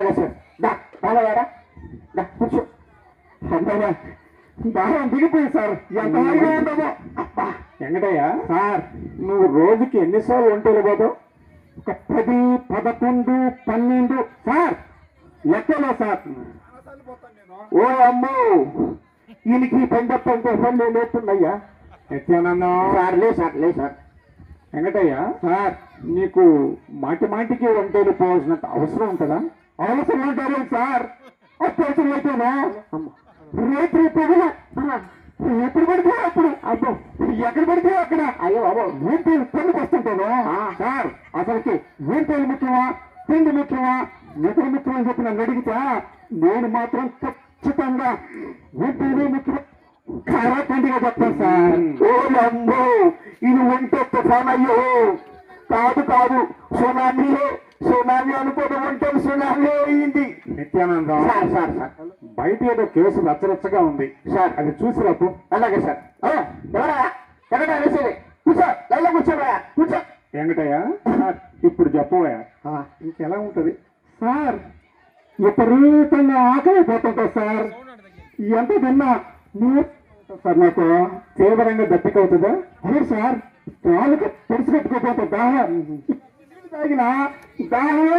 అలాగే సార్. దా బాగా దా కూర్చో. అమ్మయ్య బాగా దిగిపోయింది సార్. ఎంత హాయిగా ఉండదో. వెంకటయ్య, సార్ నువ్వు రోజుకి ఎన్నిసార్లు ఒంటేలు పోతావు? ఒక 10, 11, 12 సార్ లెక్కలో సార్. ఓ అమ్మో, ఈయనకి పెండప్పంటే పనులు లేస్తున్నాయ్యా. నిత్యానందం సార్ లే సార్ లే సార్. వెంకటయ్య, సార్ నీకు మాటి మాటికి ఒంటేలు పోవాల్సినంత అవసరం ఉంటుందా? అవసరం ఉంటారు సార్. అత్యవసరం అయితేనా రేపు పొగలు ఎప్పుడు పడితే అప్పుడు అబ్బో ఎక్కడ పడితే అక్కడ అయ్యో బాబు. వీంపేలు పెళ్లికి వస్తుంటాను సార్. అసలుకి వీంపేలు ముఖ్యమా తిండి ముఖ్యమా నిద్ర ముఖ్యం అని చెప్పి నన్ను అడిగితే నేను మాత్రం ఖచ్చితంగా వీంపేలు ముఖ్యం ఖరాఖండిగా చెప్తాను సార్. ఓ అమ్మో, ఇది ఒంటే తుఫాన్ అయ్యో. కాదు కాదు, సునామీ అనుకోని ఒంటే సునామీ అయింది. నిత్యానందం, సార్ సార్ సార్ బయట ఏదో కేసు రచ్చరచ్చగా ఉంది సార్. అది చూసి రాపు. అలాగే సార్. ఎవరా ఎక్కడ వేసేది? కూర్చో, లైన్లో కూర్చోబోయా, కూర్చో. వెంకటయ్య, ఇప్పుడు చెప్పబోయా ఇంకెలా ఉంటది? సార్ విపరీతంగా ఆకలి పోతుంటా సార్. ఎంత తిన్నా మీరు సార్ నాకు తీవ్రంగా దప్పిక అవుతుందా? అవును సార్. వాళ్ళకి పెడిసి పెట్టుకోపోతే దాహం నీళ్ళు తాగినా దాహమే.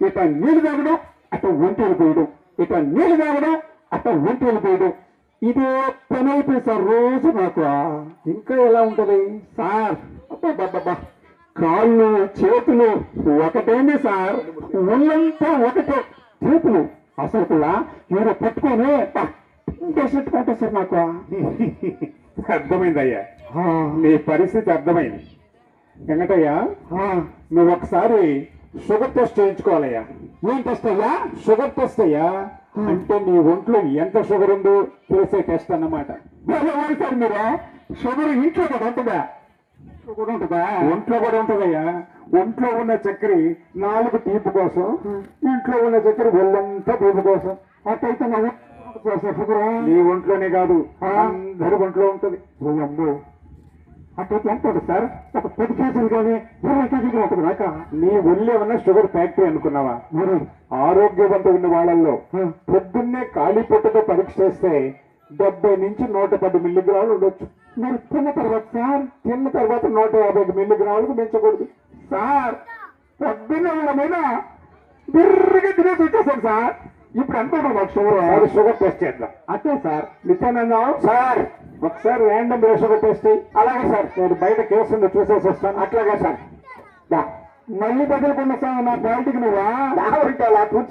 ఇట నీళ్ళు తాగడం అటు ఒంటేలు పోయడం, ఇట నీళ్ళు తాగడం అటు ఒంటేలు పోయడం, ఇదే పని అయిపోయింది సార్ రోజు నాకు. ఇంకా ఎలా ఉంటది సార్ అబ్బా కాళ్ళు చేతులు ఒకటేంది సార్. ఒళ్ళంతా ఒకటే చేతులు అసలు కూడా ఎవరో పట్టుకొని ఇంకేసినట్టుకుంటే సార్ నాకు. అర్థమైందయ్యా, నీ పరిస్థితి అర్థమైంది. వెంకటయ్య, నువ్వు ఒకసారి షుగర్ టెస్ట్ చేయించుకోవాలయ్యా. ఏం టెస్ట్ అయ్యా? షుగర్ టెస్ట్ అయ్యా. అంటే నీ ఒంట్లో ఎంత షుగర్ ఉందో తెలిసే టెస్ట్ అన్నమాట. సార్ మీరు షుగర్ ఇంట్లో కూడా ఉంటుందా? కూడా ఉంటుందా? ఒంట్లో కూడా ఉంటుందయ్యా. ఒంట్లో ఉన్న చక్కెర 4 తీపి కోసం, ఇంట్లో ఉన్న చక్కెర ఒళ్ళంతా తీపి కోసం. అట్టయితే నా షుగర్ నీ ఒంట్లోనే కాదు, అందరి ఒంట్లో ఉంటది. అమ్మో అట్టయితే ఎంత ఉంటుంది సార్? ఒక 10 కేజీలు కానీ 20 కేజీలు ఉంటుంది నాక. నీ ఒళ్ళే ఉన్న షుగర్ ఫ్యాక్టరీ అనుకున్నావా? మరి ఆరోగ్యవంతమైన వాళ్ళల్లో పొద్దున్నే ఖాళీ పొట్టతో పరీక్ష చేస్తే 70 నుంచి 110 మిల్లీగ్రాములు ఉండొచ్చు. మరి తిన్న తర్వాత సార్ తిన్న తర్వాత 150 మిల్లీగ్రాములకు పెంచకూడదు సార్. పొద్దున్న వాళ్ళ మీద బిర్రగా తినేసి వచ్చేసాను సార్. ఇప్పుడు ఎంత ఉంటుంది మాకు షుగర్? అది షుగర్ టెస్ట్ చేద్దాం. అంతే సార్. నిత్యానందం సార్ ఒకసారి ర్యాండమ్ షుగర్ టెస్ట్ చెయ్యి. అలాగే సార్. నేను బయట కేసు ఉందో చూసేసి వస్తాను. అట్లాగే సార్. మళ్ళీ తగులుకున్న సార్ నా బయటికి నువ్వా ఉంటే అలా కూర్చో.